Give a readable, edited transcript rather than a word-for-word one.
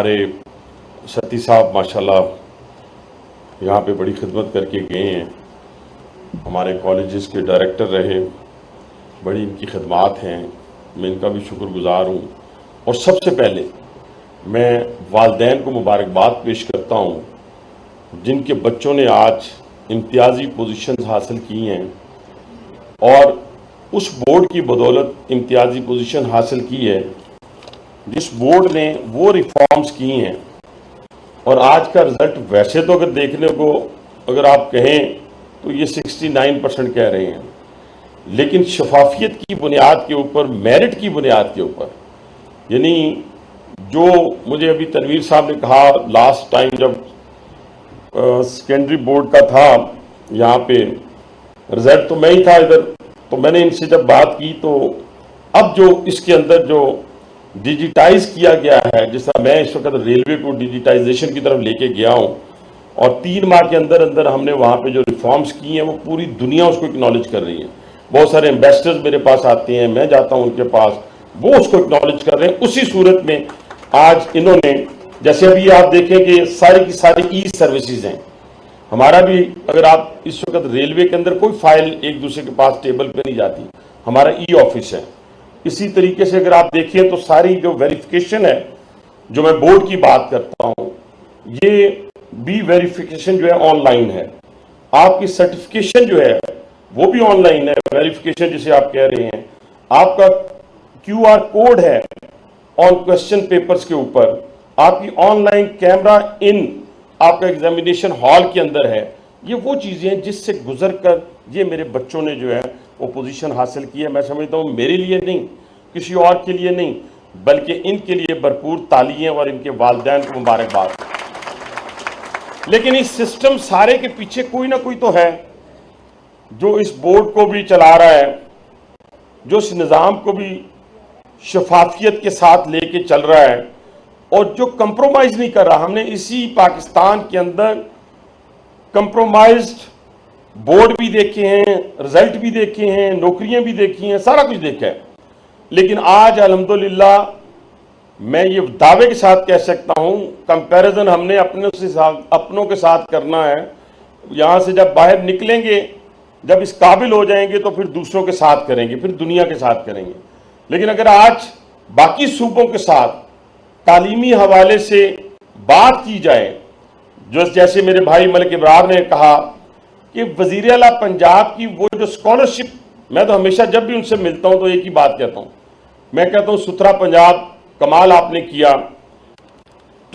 ہمارے ستی صاحب ماشاءاللہ یہاں پہ بڑی خدمت کر کے گئے ہیں، ہمارے کالجز کے ڈائریکٹر رہے، بڑی ان کی خدمات ہیں، میں ان کا بھی شکر گزار ہوں۔ اور سب سے پہلے میں والدین کو مبارکباد پیش کرتا ہوں جن کے بچوں نے آج امتیازی پوزیشنز حاصل کی ہیں اور اس بورڈ کی بدولت امتیازی پوزیشن حاصل کی ہے جس بورڈ نے وہ ریفارمز کی ہیں، اور آج کا رزلٹ ویسے تو اگر دیکھنے کو اگر آپ کہیں تو یہ 69% کہہ رہے ہیں، لیکن شفافیت کی بنیاد کے اوپر، میرٹ کی بنیاد کے اوپر، یعنی جو مجھے ابھی تنویر صاحب نے کہا لاسٹ ٹائم جب سیکنڈری بورڈ کا تھا یہاں پہ رزلٹ تو میں ہی تھا ادھر، تو میں نے ان سے جب بات کی تو اب جو اس کے اندر جو ڈیجیٹائز کیا گیا ہے، جس طرح میں اس وقت ریلوے کو ڈیجیٹائزیشن کی طرف لے کے گیا ہوں، اور 3 ماہ کے اندر اندر ہم نے وہاں پہ جو ریفارمز کی ہیں وہ پوری دنیا اس کو اکنالج کر رہی ہے۔ بہت سارے انویسٹرز میرے پاس آتے ہیں، میں جاتا ہوں ان کے پاس، وہ اس کو اکنالج کر رہے ہیں۔ اسی صورت میں آج انہوں نے، جیسے ابھی آپ دیکھیں کہ ساری کی ساری ای سروسز ہیں، ہمارا بھی اگر آپ اس وقت ریلوے کے اندر کوئی فائل ایک دوسرے کے پاس ٹیبل پہ نہیں جاتی، ہمارا ای آفس ہے۔ اسی طریقے سے اگر آپ دیکھیں تو ساری جو ویریفیکیشن ہے، جو میں بورڈ کی بات کرتا ہوں، یہ بھی ویریفیکیشن جو ہے آن لائن ہے۔ آپ کی سرٹیفکیشن جو ہے وہ بھی آن لائن ہے، ویریفیکیشن جسے آپ کہہ رہے ہیں۔ آپ کا کیو آر کوڈ ہے آن کوشچن پیپرز کے اوپر، آپ کی آن لائن کیمرہ ان آپ کا ایگزامینیشن ہال کے اندر ہے۔ یہ وہ چیزیں ہیں جس سے گزر کر یہ میرے بچوں نے جو ہے وہ پوزیشن حاصل کی ہے۔ میں سمجھتا ہوں میرے لیے نہیں، کسی اور کے لیے نہیں، بلکہ ان کے لیے بھرپور تالیاں اور ان کے والدین کو مبارکباد۔ لیکن اس سسٹم سارے کے پیچھے کوئی نہ کوئی تو ہے جو اس بورڈ کو بھی چلا رہا ہے، جو اس نظام کو بھی شفافیت کے ساتھ لے کے چل رہا ہے، اور جو کمپرومائز نہیں کر رہا۔ ہم نے اسی پاکستان کے اندر کمپرومائزڈ بورڈ بھی دیکھے ہیں، رزلٹ بھی دیکھے ہیں، نوکریاں بھی دیکھی ہیں، سارا کچھ دیکھا ہے، لیکن آج الحمدللہ میں یہ دعوے کے ساتھ کہہ سکتا ہوں، کمپیریزن ہم نے اپنوں کے ساتھ کرنا ہے۔ یہاں سے جب باہر نکلیں گے، جب اس قابل ہو جائیں گے تو پھر دوسروں کے ساتھ کریں گے، پھر دنیا کے ساتھ کریں گے۔ لیکن اگر آج باقی صوبوں کے ساتھ تعلیمی حوالے سے بات کی جائے، جیسے میرے بھائی ملک ابرار نے کہا کہ وزیر اعلیٰ پنجاب کی وہ جو اسکالرشپ، میں تو ہمیشہ جب بھی ان سے ملتا ہوں تو ایک ہی بات کہتا ہوں، میں کہتا ہوں ستھرا پنجاب کمال آپ نے کیا،